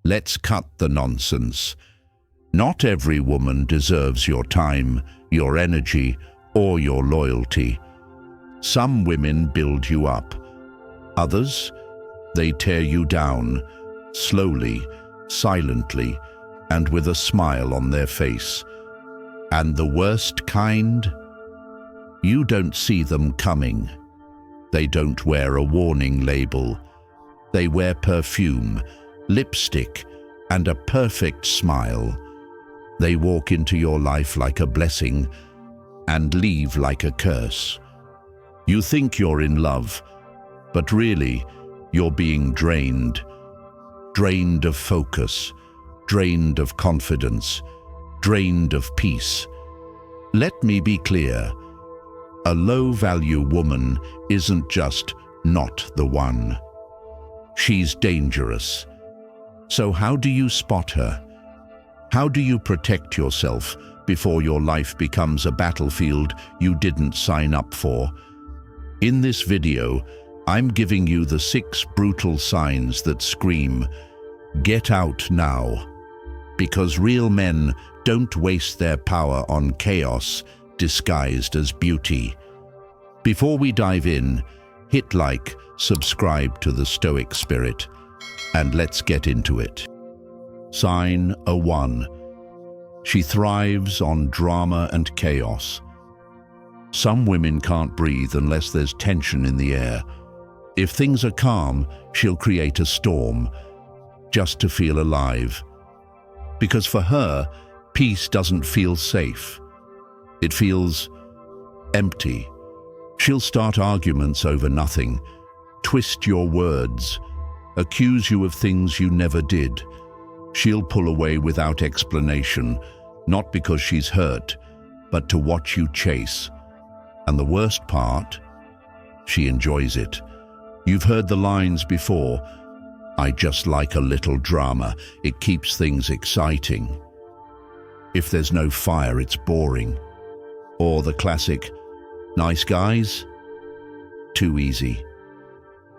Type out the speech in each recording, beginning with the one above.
Let's cut the nonsense. Not every woman deserves your time, your energy, or your loyalty. Some women build you up. Others, they tear you down, slowly, silently, and with a smile on their face. And the worst kind? You don't see them coming. They don't wear a warning label. They wear perfume, lipstick, and a perfect smile. They walk into your life like a blessing and leave like a curse. You think you're in love, but really, you're being drained. Drained of focus, drained of confidence, drained of peace. Let me be clear. A low-value woman isn't just not the one. She's dangerous. So how do you spot her? How do you protect yourself before your life becomes a battlefield you didn't sign up for? In this video, I'm giving you the 6 brutal signs that scream, "Get out now." Because real men don't waste their power on chaos disguised as beauty. Before we dive in, hit like, subscribe to the Stoic Spirit, and let's get into it. Sign 1. She thrives on drama and chaos. Some women can't breathe unless there's tension in the air. If things are calm, she'll create a storm, just to feel alive. Because for her, peace doesn't feel safe. It feels empty. She'll start arguments over nothing, twist your words, accuse you of things you never did. She'll pull away without explanation, not because she's hurt, but to watch you chase. And the worst part, she enjoys it. You've heard the lines before. I just like a little drama. It keeps things exciting. If there's no fire, it's boring. Or the classic, nice guys? Too easy.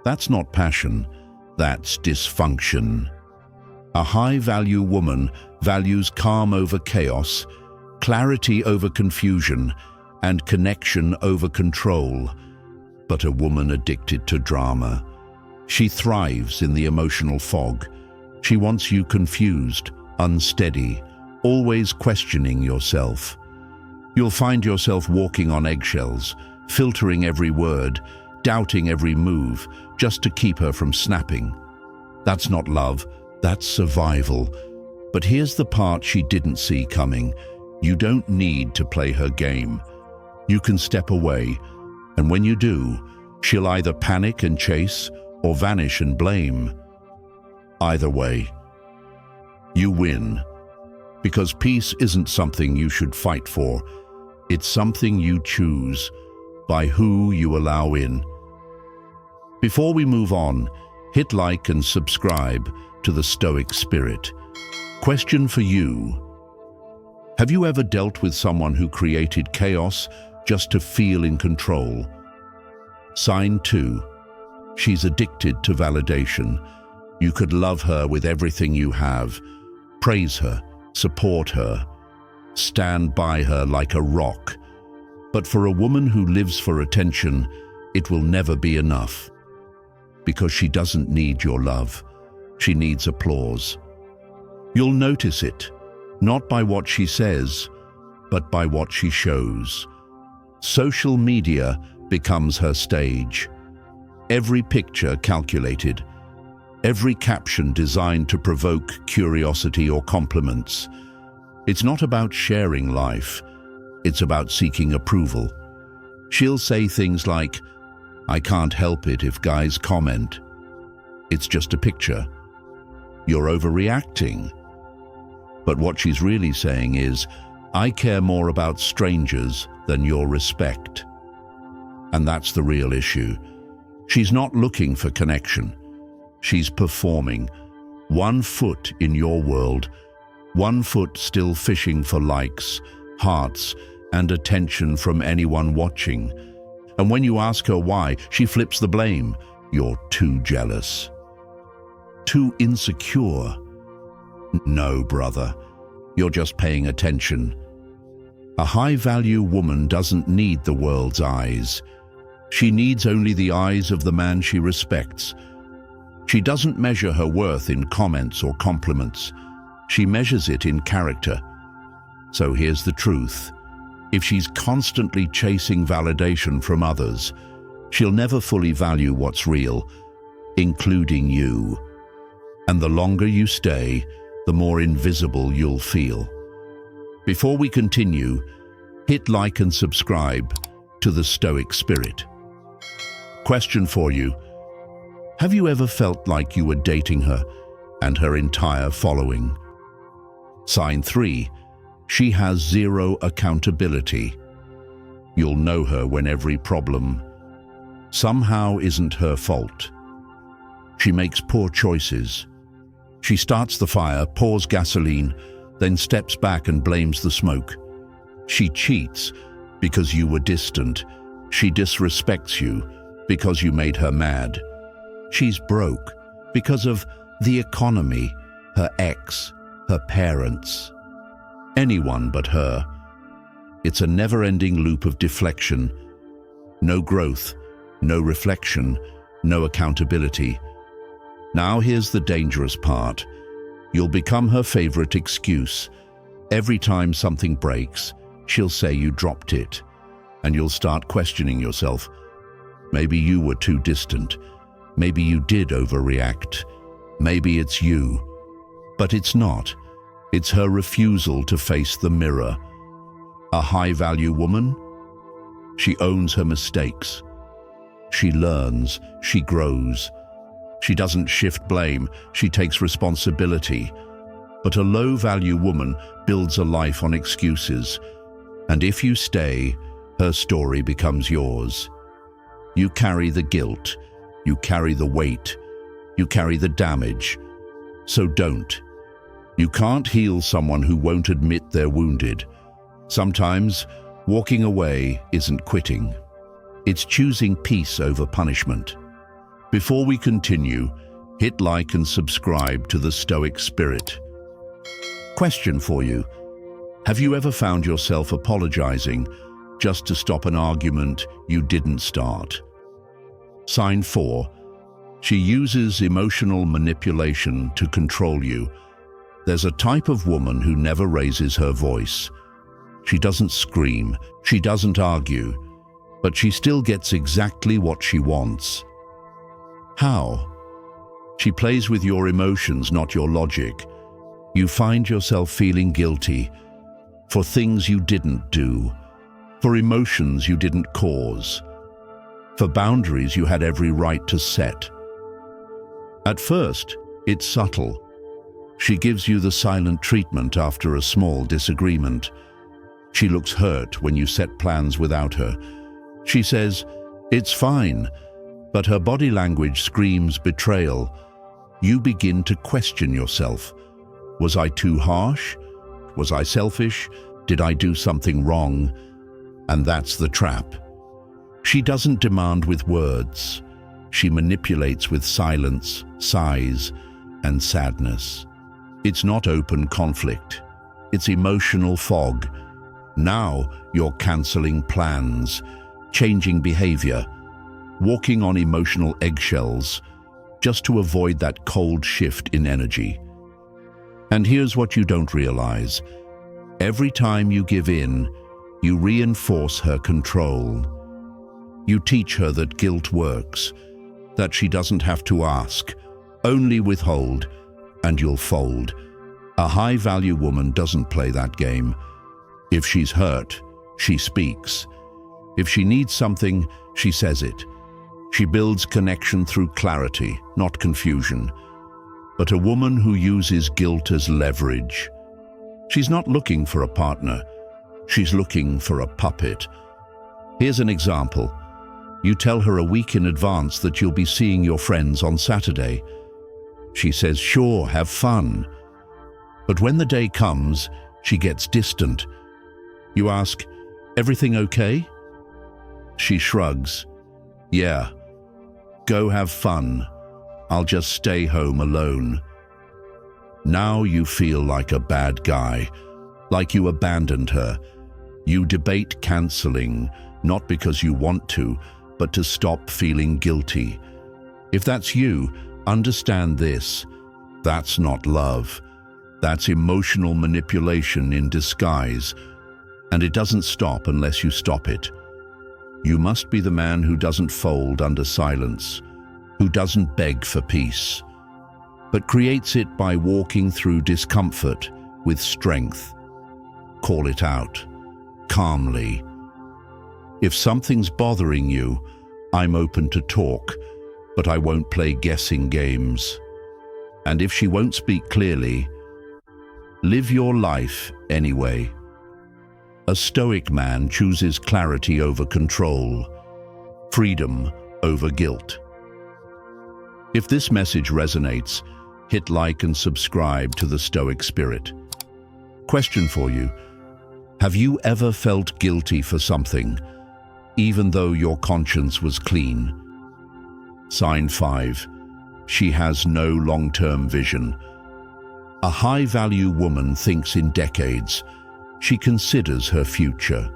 That's not passion, that's dysfunction. A high-value woman values calm over chaos, clarity over confusion, and connection over control. But a woman addicted to drama, she thrives in the emotional fog. She wants you confused, unsteady, always questioning yourself. You'll find yourself walking on eggshells, filtering every word, doubting every move, just to keep her from snapping. That's not love, that's survival. But here's the part she didn't see coming. You don't need to play her game. You can step away, and when you do, she'll either panic and chase or vanish and blame. Either way, you win. Because peace isn't something you should fight for. It's something you choose by who you allow in. Before we move on, hit like and subscribe to the Stoic Spirit. Question for you. Have you ever dealt with someone who created chaos just to feel in control? Sign 2. She's addicted to validation. You could love her with everything you have, praise her, support her, stand by her like a rock. But for a woman who lives for attention, it will never be enough. Because she doesn't need your love, she needs applause. You'll notice it, not by what she says, but by what she shows. Social media becomes her stage. Every picture calculated, every caption designed to provoke curiosity or compliments. It's not about sharing life, it's about seeking approval. She'll say things like, I can't help it if guys comment. It's just a picture. You're overreacting. But what she's really saying is, I care more about strangers than your respect. And that's the real issue. She's not looking for connection. She's performing. 1 foot in your world, 1 foot still fishing for likes, hearts, and attention from anyone watching. And when you ask her why, she flips the blame. You're too jealous, too insecure, No, brother. You're just paying attention. A high-value woman doesn't need the world's eyes. She needs only the eyes of the man she respects. She doesn't measure her worth in comments or compliments. She measures it in character. So here's the truth. If she's constantly chasing validation from others, she'll never fully value what's real, including you. And the longer you stay, the more invisible you'll feel. Before we continue, hit like and subscribe to the Stoic Spirit. Question for you. Have you ever felt like you were dating her and her entire following? Sign 3. She has zero accountability. You'll know her when every problem somehow isn't her fault. She makes poor choices. She starts the fire, pours gasoline, then steps back and blames the smoke. She cheats because you were distant. She disrespects you because you made her mad. She's broke because of the economy, her ex, her parents. Anyone but her. It's a never-ending loop of deflection. No growth, no reflection, no accountability. Now here's the dangerous part. You'll become her favorite excuse. Every time something breaks, she'll say you dropped it, and you'll start questioning yourself. Maybe you were too distant. Maybe you did overreact. Maybe it's you. But it's not. It's her refusal to face the mirror. A high-value woman? She owns her mistakes. She learns. She grows. She doesn't shift blame. She takes responsibility. But a low-value woman builds a life on excuses. And if you stay, her story becomes yours. You carry the guilt. You carry the weight. You carry the damage. So don't. You can't heal someone who won't admit they're wounded. Sometimes, walking away isn't quitting. It's choosing peace over punishment. Before we continue, hit like and subscribe to the Stoic Spirit. Question for you. Have you ever found yourself apologizing just to stop an argument you didn't start? Sign 4. She uses emotional manipulation to control you. There's a type of woman who never raises her voice. She doesn't scream, she doesn't argue, but she still gets exactly what she wants. How? She plays with your emotions, not your logic. You find yourself feeling guilty for things you didn't do, for emotions you didn't cause, for boundaries you had every right to set. At first, it's subtle. She gives you the silent treatment after a small disagreement. She looks hurt when you set plans without her. She says, "It's fine," but her body language screams betrayal. You begin to question yourself. Was I too harsh? Was I selfish? Did I do something wrong? And that's the trap. She doesn't demand with words. She manipulates with silence, sighs, and sadness. It's not open conflict. It's emotional fog. Now you're canceling plans, changing behavior, walking on emotional eggshells, just to avoid that cold shift in energy. And here's what you don't realize. Every time you give in, you reinforce her control. You teach her that guilt works, that she doesn't have to ask, only withhold, and you'll fold. A high-value woman doesn't play that game. If she's hurt, she speaks. If she needs something, she says it. She builds connection through clarity, not confusion. But a woman who uses guilt as leverage, she's not looking for a partner. She's looking for a puppet. Here's an example. You tell her a week in advance that you'll be seeing your friends on Saturday. She says, "Sure, have fun." But when the day comes, she gets distant. You ask, "Everything okay?" She shrugs. "Yeah, go have fun. I'll just stay home alone." Now you feel like a bad guy, like you abandoned her. You debate canceling, not because you want to, but to stop feeling guilty. If that's you, understand this. That's not love. That's emotional manipulation in disguise, and it doesn't stop unless you stop it. You must be the man who doesn't fold under silence, who doesn't beg for peace, but creates it by walking through discomfort with strength. Call it out, calmly. If something's bothering you, I'm open to talk, but I won't play guessing games. And if she won't speak clearly, live your life anyway. A Stoic man chooses clarity over control, freedom over guilt. If this message resonates, hit like and subscribe to the Stoic Spirit. Question for you: have you ever felt guilty for something, even though your conscience was clean? Sign 5. She has no long-term vision. A high-value woman thinks in decades. She considers her future.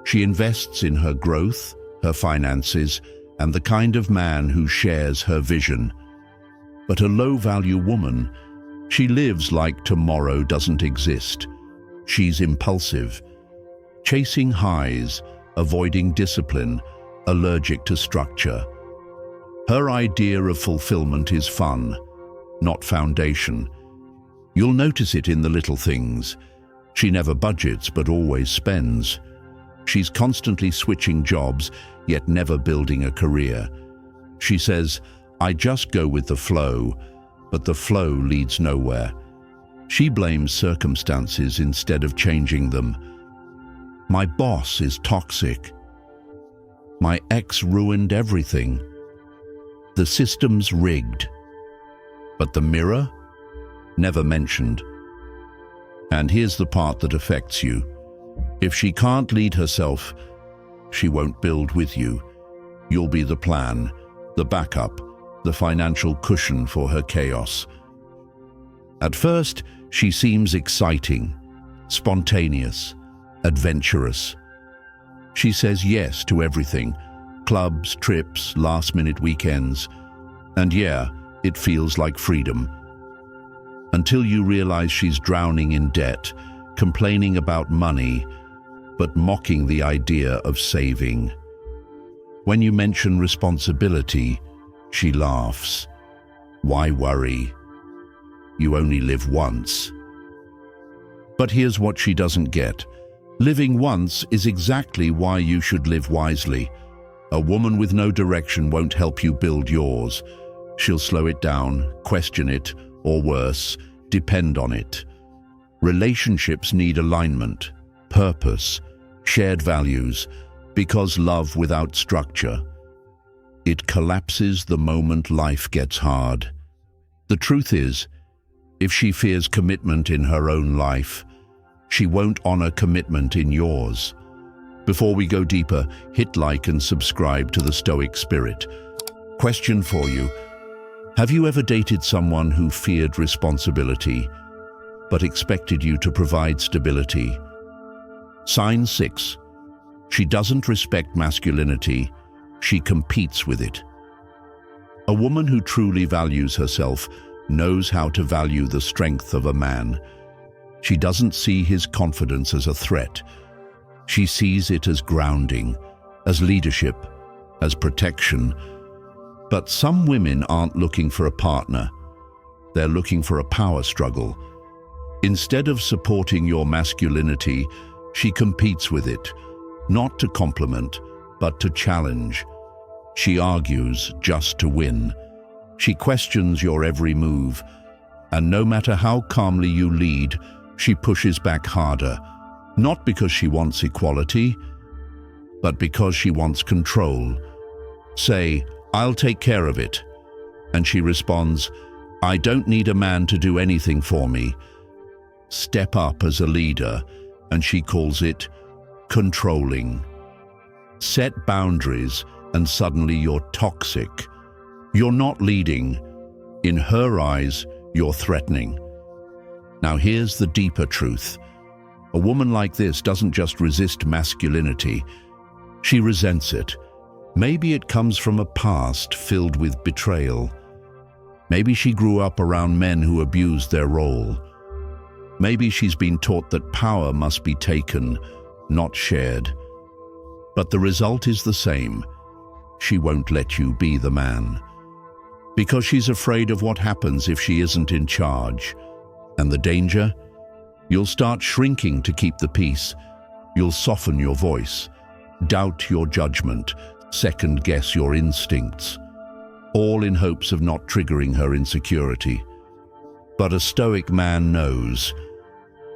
She invests in her growth, her finances, and the kind of man who shares her vision. But a low-value woman, she lives like tomorrow doesn't exist. She's impulsive, chasing highs, avoiding discipline, allergic to structure. Her idea of fulfillment is fun, not foundation. You'll notice it in the little things. She never budgets but always spends. She's constantly switching jobs, yet never building a career. She says, "I just go with the flow," but the flow leads nowhere. She blames circumstances instead of changing them. My boss is toxic. My ex ruined everything. The system's rigged. But the mirror? Never mentioned. And here's the part that affects you. If she can't lead herself, she won't build with you. You'll be the plan, the backup, the financial cushion for her chaos. At first, she seems exciting, spontaneous, adventurous. She says yes to everything: clubs, trips, last-minute weekends. And yeah, it feels like freedom. Until you realize she's drowning in debt, complaining about money, but mocking the idea of saving. When you mention responsibility, she laughs. Why worry? You only live once. But here's what she doesn't get. Living once is exactly why you should live wisely. A woman with no direction won't help you build yours. She'll slow it down, question it, or worse, depend on it. Relationships need alignment, purpose, shared values, because love without structure, it collapses the moment life gets hard. The truth is, if she fears commitment in her own life, she won't honor commitment in yours. Before we go deeper, hit like and subscribe to the Stoic Spirit. Question for you: have you ever dated someone who feared responsibility, but expected you to provide stability? Sign 6. She doesn't respect masculinity, she competes with it. A woman who truly values herself knows how to value the strength of a man. She doesn't see his confidence as a threat. She sees it as grounding, as leadership, as protection. But some women aren't looking for a partner. They're looking for a power struggle. Instead of supporting your masculinity, she competes with it, not to compliment, but to challenge. She argues just to win. She questions your every move, and no matter how calmly you lead, she pushes back harder, not because she wants equality, but because she wants control. Say, "I'll take care of it," and she responds, "I don't need a man to do anything for me." Step up as a leader, and she calls it controlling. Set boundaries, and suddenly you're toxic. You're not leading. In her eyes, you're threatening. Now here's the deeper truth. A woman like this doesn't just resist masculinity, she resents it. Maybe it comes from a past filled with betrayal. Maybe she grew up around men who abused their role. Maybe she's been taught that power must be taken, not shared. But the result is the same. She won't let you be the man. Because she's afraid of what happens if she isn't in charge. And the danger? You'll start shrinking to keep the peace. You'll soften your voice, doubt your judgment, second-guess your instincts, all in hopes of not triggering her insecurity. But a Stoic man knows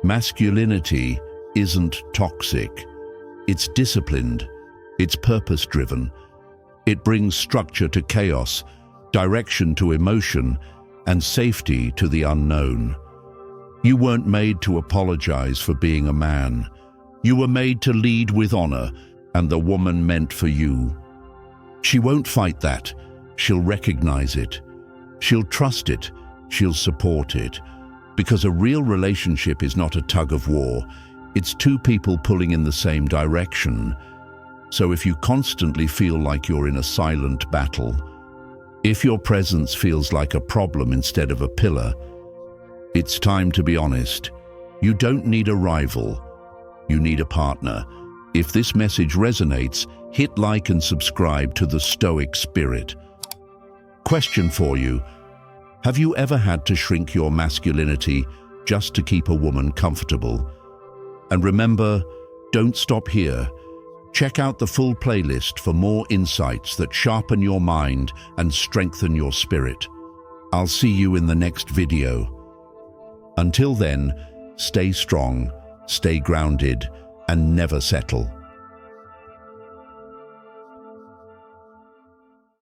masculinity isn't toxic. It's disciplined. It's purpose-driven. It brings structure to chaos, direction to emotion, and safety to the unknown. You weren't made to apologize for being a man. You were made to lead with honor, and the woman meant for you. She won't fight that. She'll recognize it. She'll trust it. She'll support it. Because a real relationship is not a tug of war. It's two people pulling in the same direction. So if you constantly feel like you're in a silent battle, if your presence feels like a problem instead of a pillar, it's time to be honest. You don't need a rival. You need a partner. If this message resonates, hit like and subscribe to the Stoic Spirit. Question for you. Have you ever had to shrink your masculinity just to keep a woman comfortable? And remember, don't stop here. Check out the full playlist for more insights that sharpen your mind and strengthen your spirit. I'll see you in the next video. Until then, stay strong, stay grounded, and never settle.